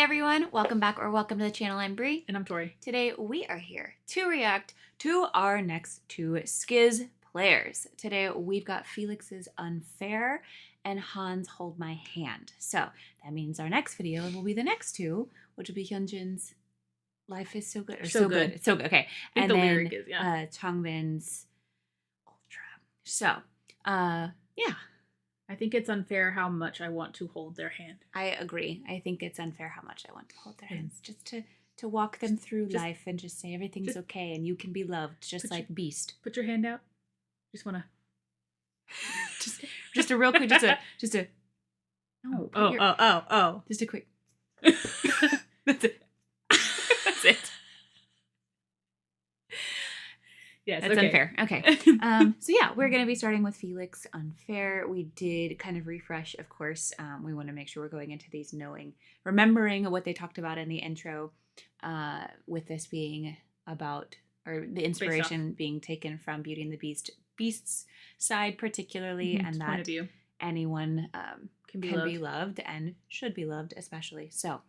Hi everyone, welcome back or welcome to the channel. I'm Bri. And I'm Tori. Today we are here to react to our next two SKZ players. Today we've got Felix's Unfair and Han's Hold My Hand. So that means our next video will be the next two, which will be Hyunjin's Life is So Good. Or So Good. It's so good. Okay. I think and the then lyric is, yeah. Changbin's Ultra. So, yeah. I think it's unfair how much I want to hold their hand. I agree. I think it's unfair how much I want to hold their hands. Just to walk them through life and just say everything's okay and you can be loved just like Beast. Put your hand out. Just wanna just a real quick just a oh. Just a quick That's it. That's it. Yes, that's okay. unfair. Okay. So yeah, we're going to be starting with Felix Unfair. We did kind of refresh, of course. We want to make sure we're going into these remembering what they talked about in the intro, with this being about, or the inspiration being taken from Beauty and the Beast's side particularly, and that point of view. Anyone can be loved and should be loved especially. So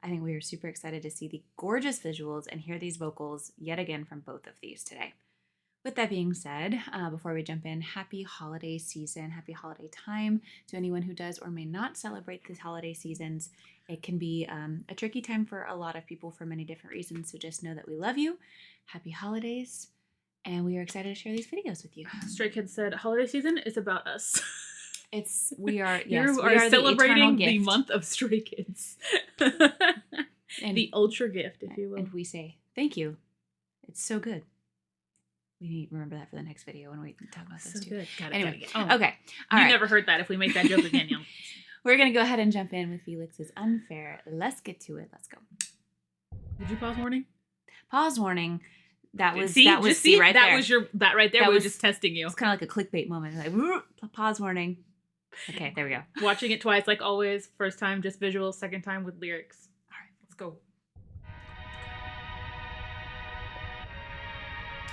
I think we are super excited to see the gorgeous visuals and hear these vocals yet again from both of these today. With that being said, before we jump in, happy holiday season, happy holiday time to anyone who does or may not celebrate these holiday seasons. It can be a tricky time for a lot of people for many different reasons, so just know that we love you. Happy holidays, and we are excited to share these videos with you. Stray Kids said, holiday season is about us. We are celebrating the month of Stray Kids. And the ultra gift, if you will. And we say, thank you. It's so good. We need to remember that for the next video when we talk about this too. Good. Got it, anyway, got it. Okay. You never heard that. If we make that joke again, you'll... We're going to go ahead and jump in with Felix's Unfair. Let's get to it. Let's go. Did you pause warning? Pause warning. That was right there. That right there. We were just testing you. It's kind of like a clickbait moment. Like, pause warning. Okay, there we go. Watching it twice, like always. First time, just visuals. Second time with lyrics. All right, let's go.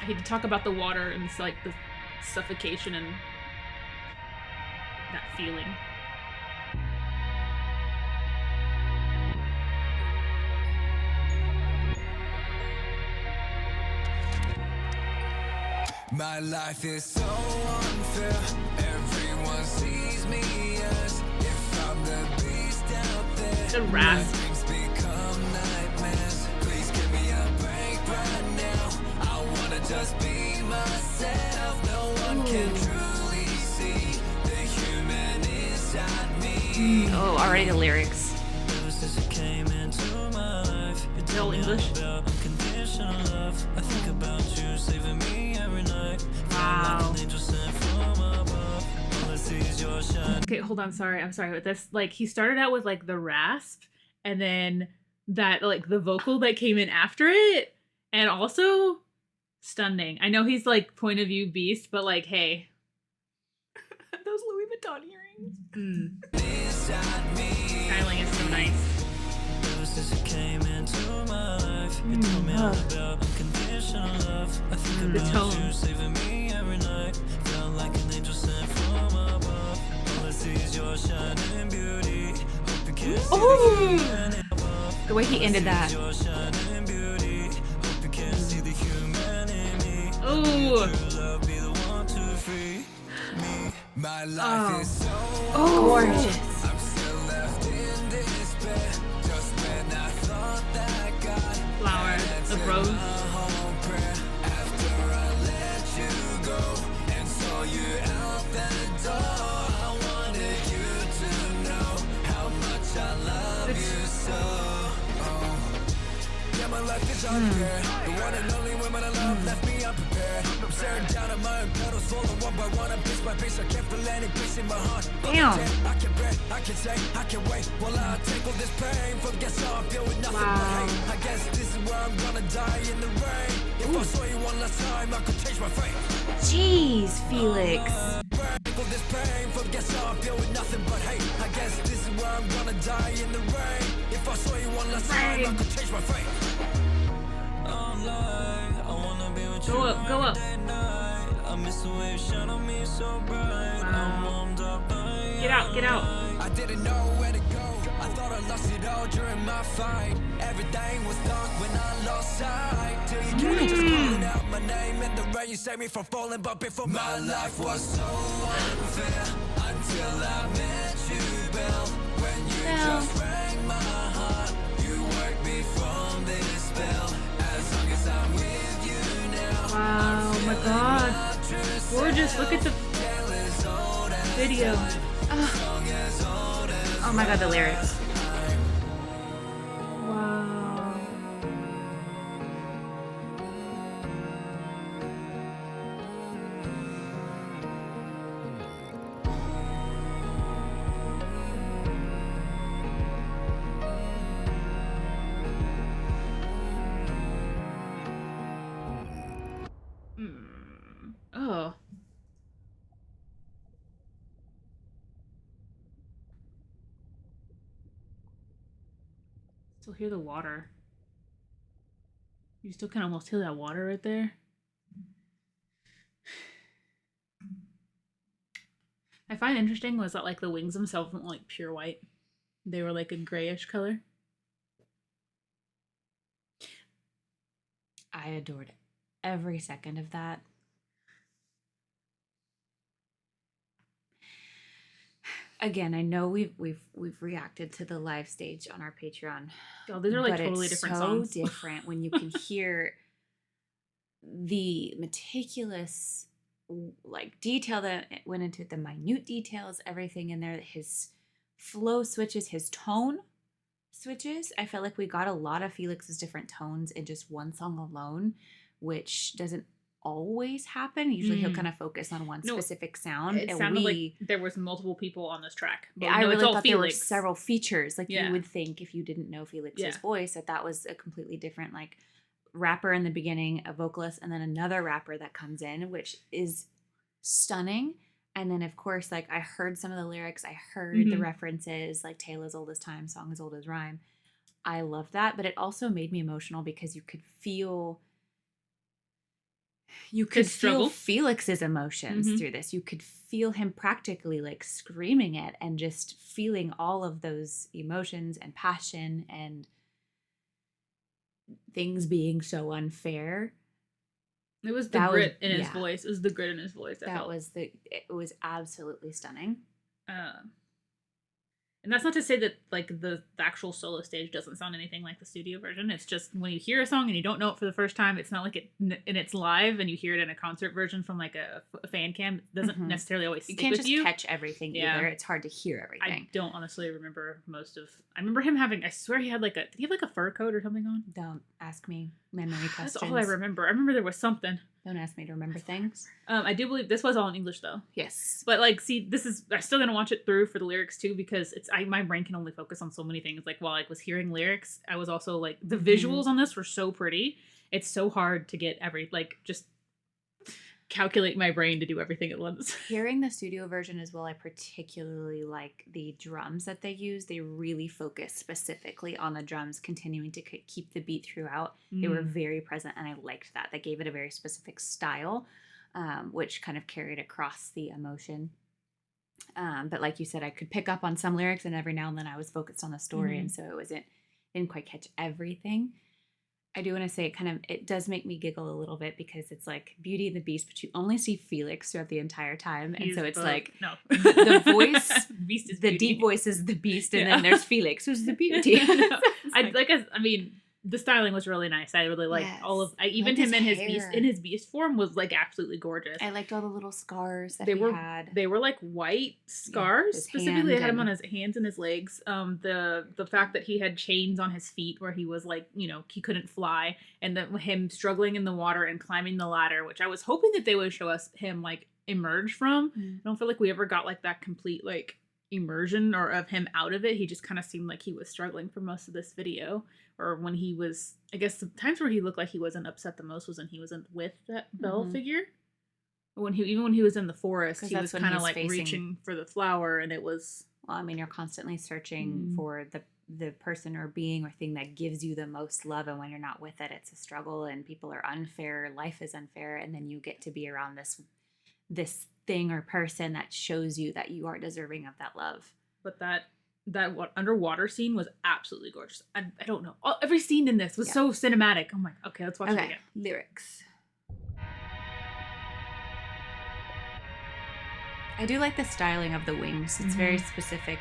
I hate to talk about the water and it's like the suffocation and that feeling. My life is so unfair. Everyone sees me as if I'm the beast out there. The rasp. Dreams become nightmares. Please give me a break right now. I wanna just be myself. No one can truly see the human inside me. Oh, already the lyrics. All English. I think about you saving me every night. Wow. Okay, hold on. I'm sorry with this. Like, he started out with like the rasp, and then that like the vocal that came in after it, and also stunning. I know he's like point of view Beast, but like, hey, those Louis Vuitton earrings. Styling is so nice. The tone. Oh, the way he ended that. Oh. Oh, gorgeous. Flower, the rose. My life is unfair. The one and only woman I love left me unprepared. I'm staring down at my own petals, falling one by one. I'm piece by piece. I can't feel any peace in my heart. Damn. I can bear, I can say, I can wait. While I take all this pain, forget how I feel with nothing but hate. I guess this is where I'm gonna die in the rain. If I saw you one last time, I could change my fate. Jeez, Felix. This pain, forget how I feel with nothing but hate. I guess this is where I'm gonna die in the rain. If I saw you one last time, I could change my fate. Go up, go up. I miss the way you shine on me so bright. Wow. Get out, get out. I didn't know where to go. I thought I lost it all during my fight. Everything was dark when I lost sight. Till you came just calling out my name in the rain. You saved me from falling, but before my life was so unfair. Until I met you, Belle. When you just rang my heart, you worked me from this spell. As long as I'm with you now. Wow, oh my god. Gorgeous. Look at the video. Oh my god, the lyrics. Wow. Oh. Still hear the water. You still can almost hear that water right there. I find interesting was that like the wings themselves weren't like pure white. They were like a grayish color. I adored every second of that. Again, I know we've reacted to the live stage on our Patreon. Oh, these are like totally different songs. So different when you can hear the meticulous like detail that went into the minute details, everything in there. His flow switches, his tone switches. I felt like we got a lot of Felix's different tones in just one song alone, which doesn't always happen. Usually he'll kind of focus on one specific sound. It sounded like there was multiple people on this track. But I really thought there were several features. Like you would think if you didn't know Felix's voice that was a completely different like rapper in the beginning, a vocalist, and then another rapper that comes in, which is stunning. And then of course, like I heard some of the lyrics, I heard the references, like tale as old as time, song as old as rhyme. I love that, but it also made me emotional because you could feel Felix's emotions through this. You could feel him practically like screaming it and just feeling all of those emotions and passion and things being so unfair. It was the grit in his voice. It was the grit in his voice. It was absolutely stunning. And that's not to say that like the actual solo stage doesn't sound anything like the studio version. It's just when you hear a song and you don't know it for the first time, it's not like it's live and you hear it in a concert version from like a fan cam. It doesn't necessarily always stick with you. You can't just catch everything either. It's hard to hear everything. I don't honestly remember I remember him having, I swear he had like did he have like a fur coat or something on? Don't ask me memory questions. That's all I remember. I remember there was something. Don't ask me to remember things. I do believe this was all in English though. Yes. But like, see, I'm still gonna watch it through for the lyrics too because my brain can only focus on so many things. Like while I was hearing lyrics, I was also like, the visuals on this were so pretty. It's so hard to get just calculate my brain to do everything at once. Hearing the studio version as well, I particularly like the drums that they use. They really focus specifically on the drums, continuing to keep the beat throughout. They were very present, and I liked that. They gave it a very specific style, which kind of carried across the emotion. But like you said, I could pick up on some lyrics, and every now and then I was focused on the story, and so didn't quite catch everything. I do want to say it does make me giggle a little bit because it's like Beauty and the Beast, but you only see Felix throughout the entire time. And so it's the voice, Beast is the Beauty. Deep voice is the Beast, and then there's Felix, who's the Beauty. The styling was really nice. I really liked all of even him in his beast form was like absolutely gorgeous. I liked all the little scars that he had. They were like white scars. Specifically, they had him on his hands and his legs. The fact that he had chains on his feet where he was like, he couldn't fly, and then him struggling in the water and climbing the ladder, which I was hoping that they would show us him like emerge from. I don't feel like we ever got like that complete like immersion or of him out of it. He just kind of seemed like he was struggling for most of this video. Or when he was, I guess the times where he looked like he wasn't upset the most was when he wasn't with that Belle figure. Even when he was in the forest, he was kind of like reaching for the flower, and it was. Well, I mean, you're constantly searching for the person or being or thing that gives you the most love, and when you're not with it, it's a struggle, and people are unfair, life is unfair, and then you get to be around this thing or person that shows you that you are deserving of that love. but that underwater scene was absolutely gorgeous. I don't know. Every scene in this was so cinematic. I'm like, okay, let's watch it again. Lyrics. I do like the styling of the wings. It's very specific.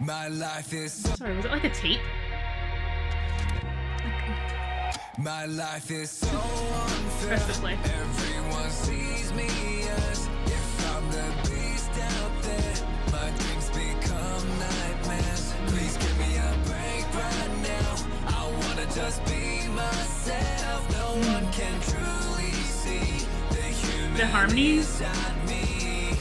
My life is Sorry, was it like a tape? My life is so unfair. Everyone sees me as if I'm the beast out there. My dreams become nightmares. Please give me a break right now. I wanna just be myself. No one can truly see the human The harmonies. inside me.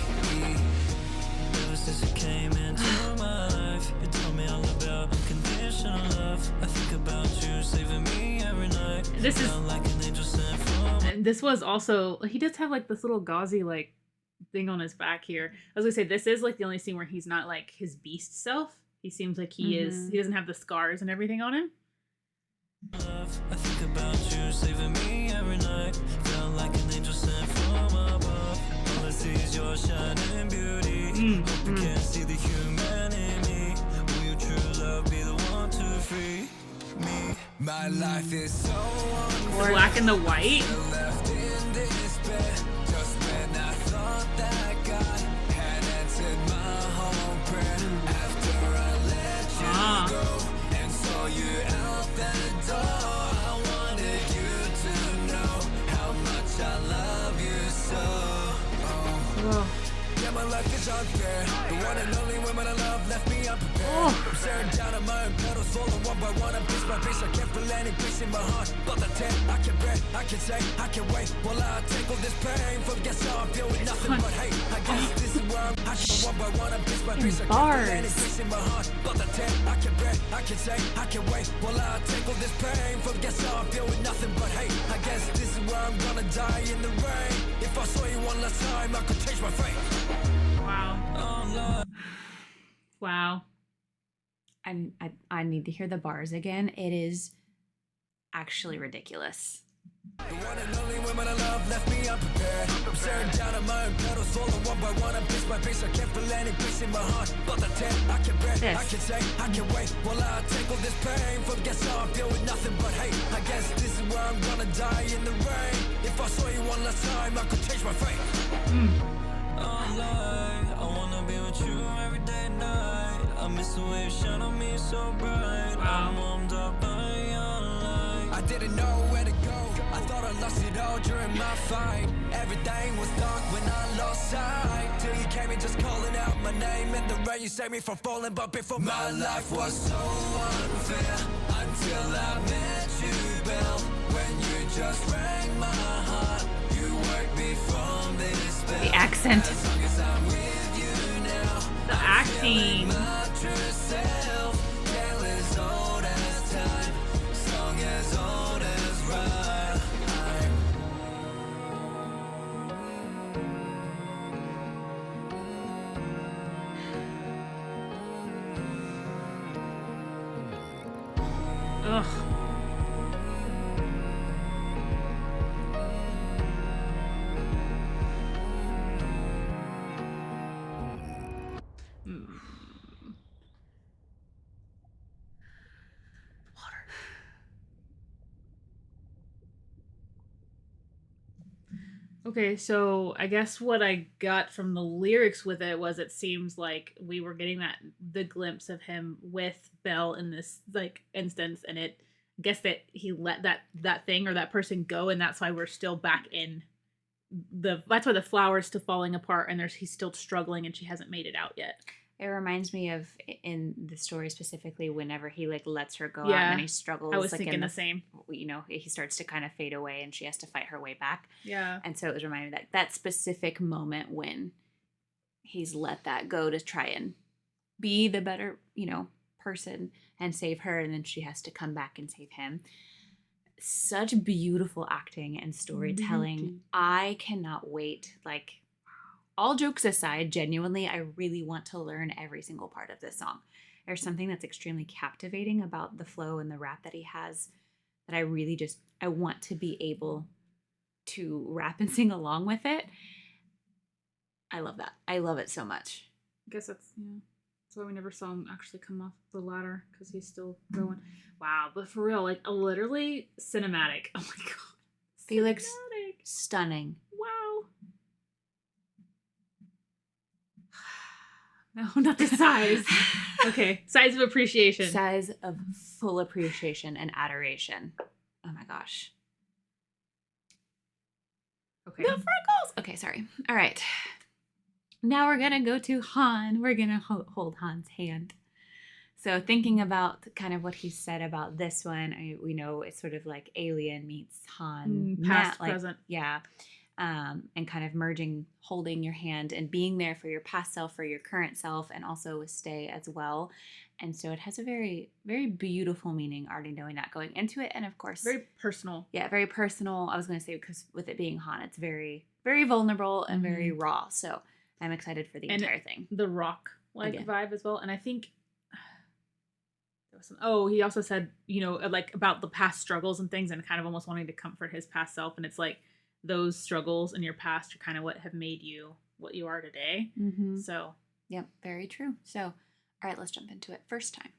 Ever since you came into my life, you told me all about unconditional love. I think about you saving me every night. This is like an angel sent from. And this was also, he does have like this little gauzy like thing on his back here. I was gonna say, this is like the only scene where he's not like his beast self. He seems like he doesn't have the scars and everything on him. Love, I think about you saving me every night. Felt like an angel sent from above. All I see is your shining beauty. Hope you can't see the human in me. Will your true love be the one to free me? My life is so unfair. Black and the white. Left in despair. Just when I thought that God had answered my whole prayer. After I let you go and saw you out the door, I wanted you to know how much I love you so. Yeah, my life is unfair. The one and only woman I love left me unprepared. I'm staring down at my own petals, falling one by one, and piece by piece. I can't feel any peace in my heart. But the ten, I can bear, I can say, I can wait. While I take all this pain from guess how I feel with nothing but hate. I guess this is where I'm one by one, and piece by piece. I can't feel any peace in my heart. But the ten, I can bear, I can say, I can wait. While I take all this pain from guess how I feel with nothing but hate. I guess this is where I'm gonna die in the rain. If I saw you one last time, I could change my fate. Wow. Wow. And I need to hear the bars again. It is actually ridiculous. The one and only woman I love left me unprepared. I'm staring down at my own petals, falling one by one, and piece by piece. I can't feel any peace in my heart. But the ten, I can bear, I can say, I can wait. While I take all this pain from guess how I feel with nothing but hate. I guess this is where I'm gonna die in the rain. If I saw you one last time, I could change my fate. I wanna be with you every day and night. I miss the way you shine on me so bright. I'm warmed up by your light. I didn't know where to go. I thought I lost it all during my fight. Everything was dark when I lost sight. Till you came in just calling out my name. In the rain you saved me from falling. But before my life was so unfair. Until I met you, Belle. When you just rang my heart. You worked me from this spell. The accent. As long as I'm with you now. The acting. My true self. Tale as old as time. Song as old as rhyme. Ugh. Okay, so I guess what I got from the lyrics with it was it seems like we were getting the glimpse of him with Belle in this like instance, and I guess that he let that thing or that person go, and that's why we're still back in that's why the flower's still falling apart, and he's still struggling, and she hasn't made it out yet. It reminds me of in the story specifically whenever he like lets her go out and then he struggles. I was like thinking the same. You know, he starts to kind of fade away and she has to fight her way back. Yeah. And so it was reminding me that specific moment when he's let that go to try and be the better, person and save her, and then she has to come back and save him. Such beautiful acting and storytelling. Mm-hmm. I cannot wait. Like, all jokes aside, genuinely, I really want to learn every single part of this song. There's something that's extremely captivating about the flow and the rap that he has that I really just, I want to be able to rap and sing along with it. I love that. I love it so much. I guess that's why we never saw him actually come off the ladder, because he's still going. Wow, but for real, like literally cinematic. Oh my god. Felix, Cinematic. stunning. Wow. No, not the size. Okay, size of appreciation. Size of full appreciation and adoration. Oh my gosh. Okay. The freckles. Okay, sorry. All right. Now we're going to go to Han. We're going to hold Han's hand. So thinking about kind of what he said about this one, we know it's sort of like Alien meets Han. Past, present. Yeah. And kind of merging, holding your hand and being there for your past self, for your current self, and also with Stay as well. And so it has a very, very beautiful meaning, already knowing that going into it. And of course, very personal. Yeah, very personal. I was going to say, because with it being Han, it's very, very vulnerable and very raw. So I'm excited for the entire thing. The rock vibe as well. And I think there was some, he also said, like about the past struggles and things, and kind of almost wanting to comfort his past self. And it's like those struggles in your past are kind of what have made you what you are today. Mm-hmm. So, yep, very true. So, all right, let's jump into it. First time.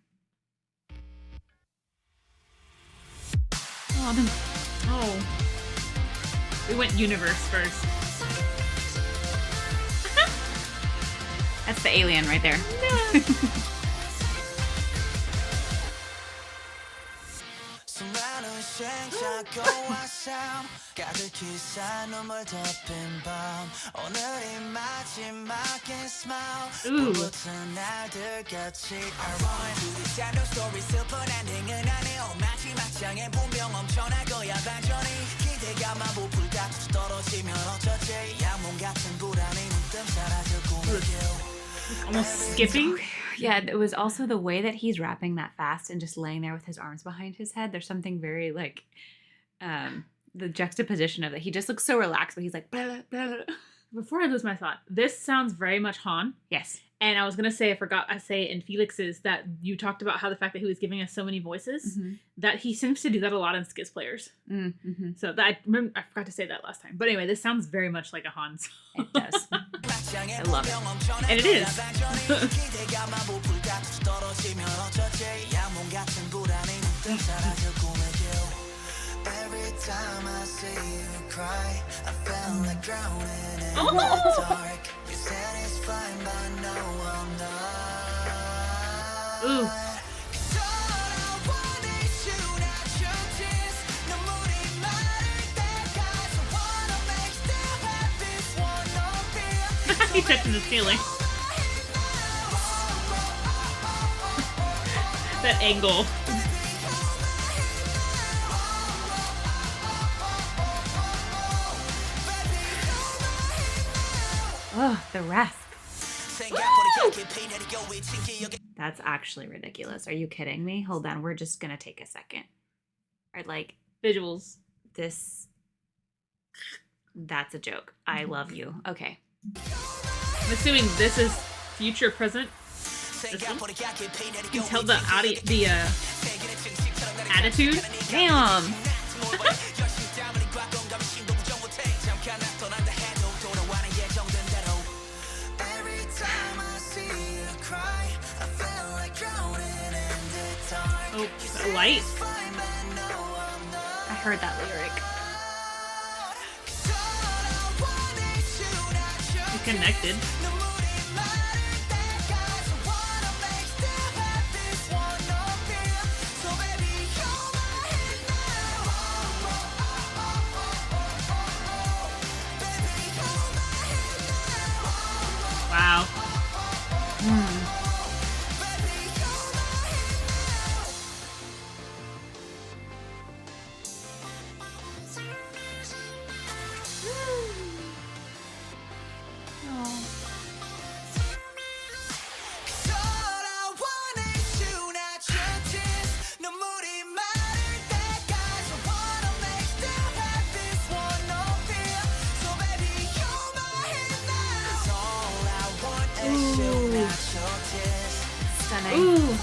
We went universe first. That's the alien right there. No. Ooh. Almost skipping. Yeah, it was also the way that he's rapping that fast and just laying there with his arms behind his head. There's something very like the juxtaposition of it. He just looks so relaxed, but he's like blah, blah, blah. Before I lose my thought, this sounds very much Han. Yes. And I was going to say, I forgot I say it in Felix's, that you talked about how the fact that he was giving us so many voices, that he seems to do that a lot in SKZ-PLAYERs. Mm-hmm. So that I forgot to say that last time. But anyway, this sounds very much like a Han song. It does. I love it. And it is. Every time I see you cry, I feel like drowning in the dark. You're satisfied, but no, I'm not. Ooh. He's touching the ceiling. That angle. Oh, the rasp. That's actually ridiculous. Are you kidding me? Hold on. We're just going to take a second. Or like visuals. That's a joke. I love you. Okay. I'm assuming this is future present. This one? You can tell the attitude. Damn. Oh, the light. I heard that lyric. You connected. Wow. stunning. Ooh.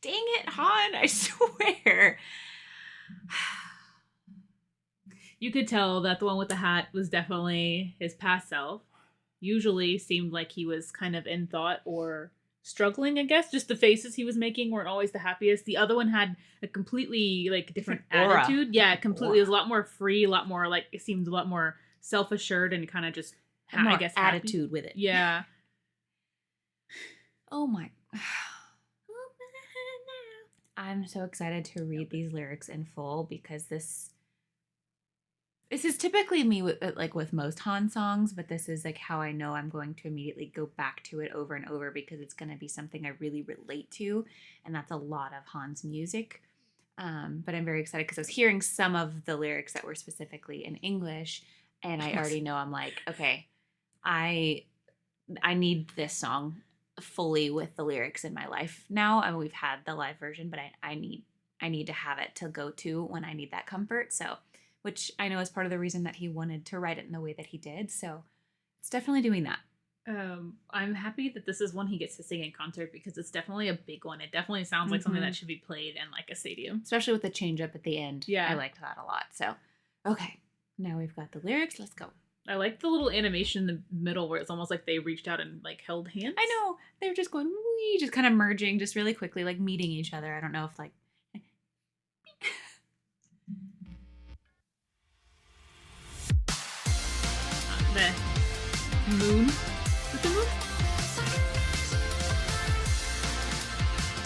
Dang it, Han, I swear. You could tell that the one with the hat was definitely his past self. Usually seemed like he was kind of in thought or struggling, I guess. Just the faces he was making weren't always the happiest. The other one had a completely like different aura. attitude. Yeah, completely. It was a lot more free, a lot more like it seemed a lot more self-assured and kind of just More I guess attitude with it. Yeah. Oh my. I'm so excited to read these lyrics in full because this is typically me with most Han songs, but this is like how I know I'm going to immediately go back to it over and over because it's going to be something I really relate to, and that's a lot of Han's music. But I'm very excited because I was hearing some of the lyrics that were specifically in English, and I already know I'm like, okay, I need this song fully with the lyrics in my life now. I mean, we've had the live version, but I need to have it to go to when I need that comfort. So, which I know is part of the reason that he wanted to write it in the way that he did. So it's definitely doing that. I'm happy that this is one he gets to sing in concert because it's definitely a big one. It definitely sounds like something that should be played in like a stadium. Especially with the change up at the end. Yeah. I liked that a lot. So, okay. Now we've got the lyrics. Let's go. I like the little animation in the middle where it's almost like they reached out and like held hands. I know. They're just going, wee, just kind of merging just really quickly, like meeting each other. I don't know if like... The moon? Is it the moon?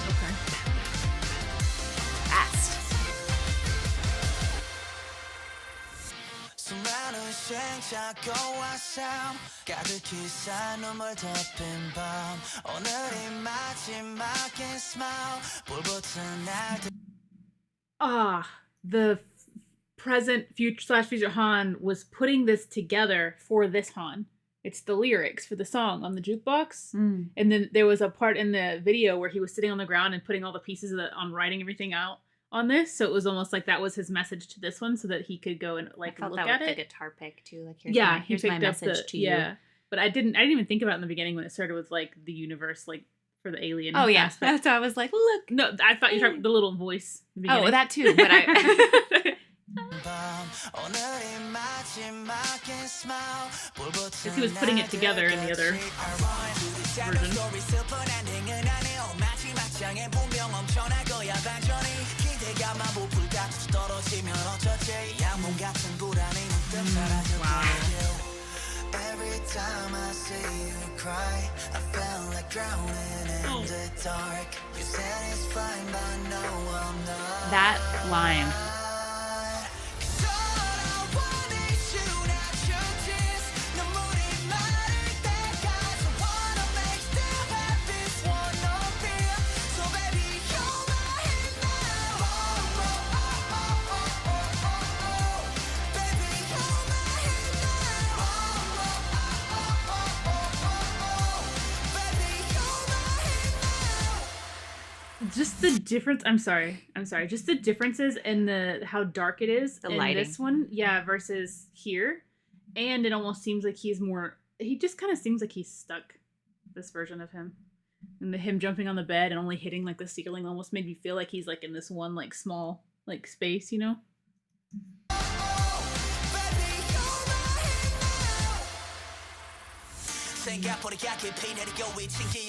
Okay. Fast. 수많은 생각과 삶 가득히 쌓인 눈물 덮인 밤 오늘이 마지막인 smile 불붙은 날들 The present future Han was putting this together for this Han. It's the lyrics for the song on the jukebox. And then there was a part in the video where he was sitting on the ground and putting all the pieces on writing everything out on this. So it was almost like that was his message to this one so that he could go and like look at it. The guitar pick too. Like here's my message to you. Yeah. But I didn't even think about it in the beginning when it started with like the universe, like for the alien. Oh yeah. aspect. So I was like, look. No, I thought you were talking the little voice. In the beginning. Oh, that too. But I because he was putting it together in the other version. Every time I see you cry, I feel like drowning in the dark. You satisfy but no, I'm not. that line. Just the difference. I'm sorry. Just the differences in how dark it is The in lighting. this one, yeah, versus here, and it almost seems like he just kind of seems like he's stuck. This version of him, and him jumping on the bed and only hitting like the ceiling almost made me feel like he's like in this one like small like space, you know.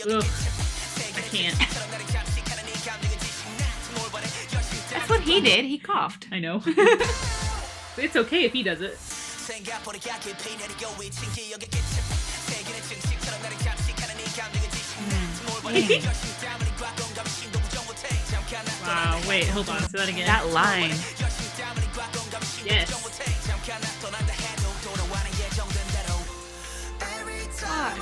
Ugh, I can't. That's what he did. He coughed. I know. It's okay if he does it. Wow, wait, hold on. Say that again. That line. Yes. God.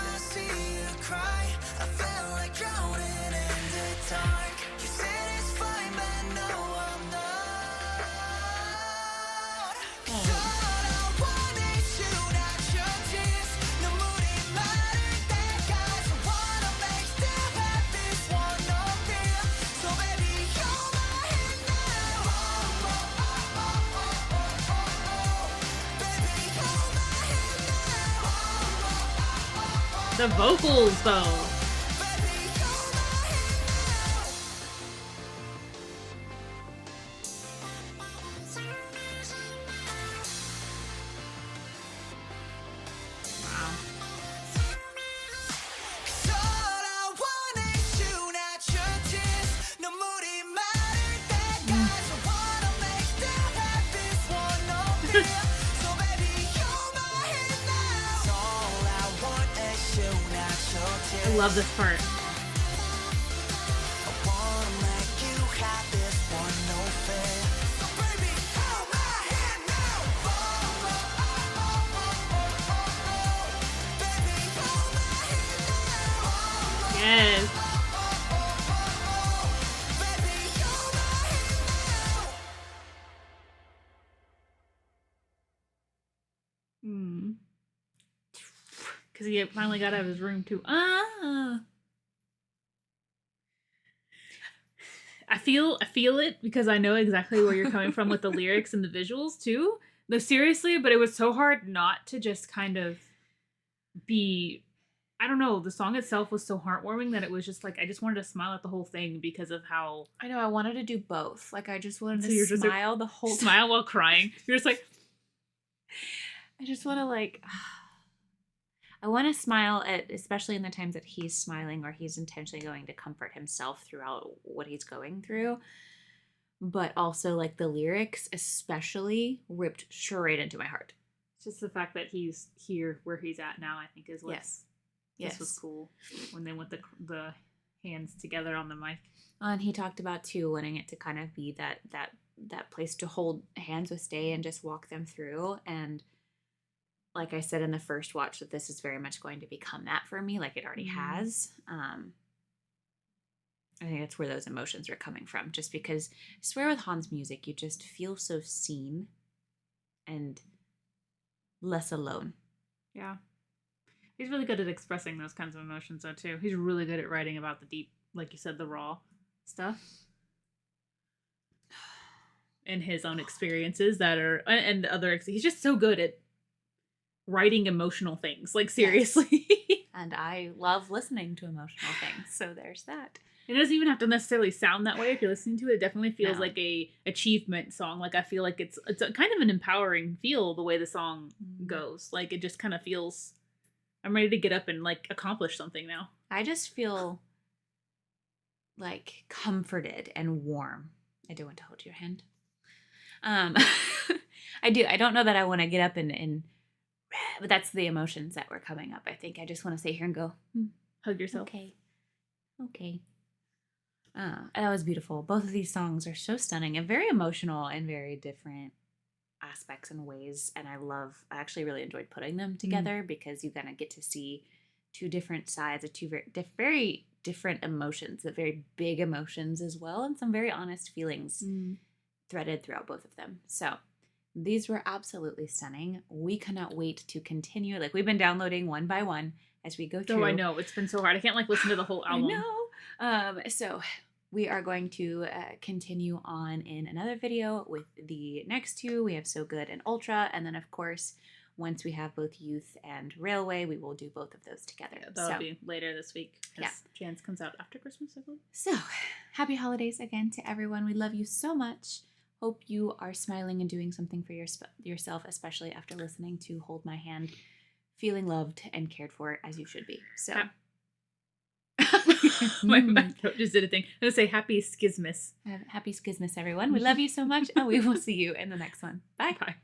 The vocals, though. I love this part. Yes. Because he finally got out of his room too. I feel it because I know exactly where you're coming from with the lyrics and the visuals too. No, seriously, but it was so hard not to just kind of be, I don't know, the song itself was so heartwarming that it was just like, I just wanted to smile at the whole thing because of how... I know, I wanted to do both. Like, I just wanted to smile the whole time. Smile while crying. You're just like... I just want to, like... I want to smile at, especially in the times that he's smiling or he's intentionally going to comfort himself throughout what he's going through. But also, like, the lyrics especially ripped straight into my heart. It's just the fact that he's here where he's at now, I think, is what... Yes. This was cool when they went the hands together on the mic. And he talked about, too, wanting it to kind of be that place to hold hands with Stay and just walk them through. And like I said in the first watch, that this is very much going to become that for me, like it already has. I think that's where those emotions are coming from. Just because, I swear with Han's music, you just feel so seen and less alone. Yeah. He's really good at expressing those kinds of emotions, though, too. He's really good at writing about the deep, like you said, the raw stuff. And his own experiences that are, and other, he's just so good at writing emotional things, like, seriously. Yes. And I love listening to emotional things, so there's that. It doesn't even have to necessarily sound that way if you're listening to it. It definitely feels like a achievement song. Like, I feel like it's a kind of an empowering feel the way the song goes. Like, it just kind of feels, I'm ready to get up and, like, accomplish something now. I just feel, like, comforted and warm. I do want to hold your hand. I do. I don't know that I want to get up and but that's the emotions that were coming up. I think I just want to sit here and go, hug yourself. Okay. That was beautiful. Both of these songs are so stunning and very emotional and very different aspects and ways. And I actually really enjoyed putting them together because you kind of get to see two different sides of two very different emotions, but very big emotions as well, and some very honest feelings threaded throughout both of them. So these were absolutely stunning. We cannot wait to continue. Like, we've been downloading one by one as we go through. Oh, I know. It's been so hard. I can't, like, listen to the whole album. I know. So we are going to continue on in another video with the next two. We have So Good and Ultra. And then, of course, once we have both Youth and Railway, we will do both of those together. Yeah, that'll be later this week. Yeah. Chance comes out after Christmas, I believe. So, happy holidays again to everyone. We love you so much. Hope you are smiling and doing something for yourself, especially after listening to Hold My Hand, feeling loved and cared for as you should be. So, my throat just did a thing. I'm going to say Happy Schismus. Happy Schismus, everyone. We love you so much, and we will see you in the next one. Bye. Bye.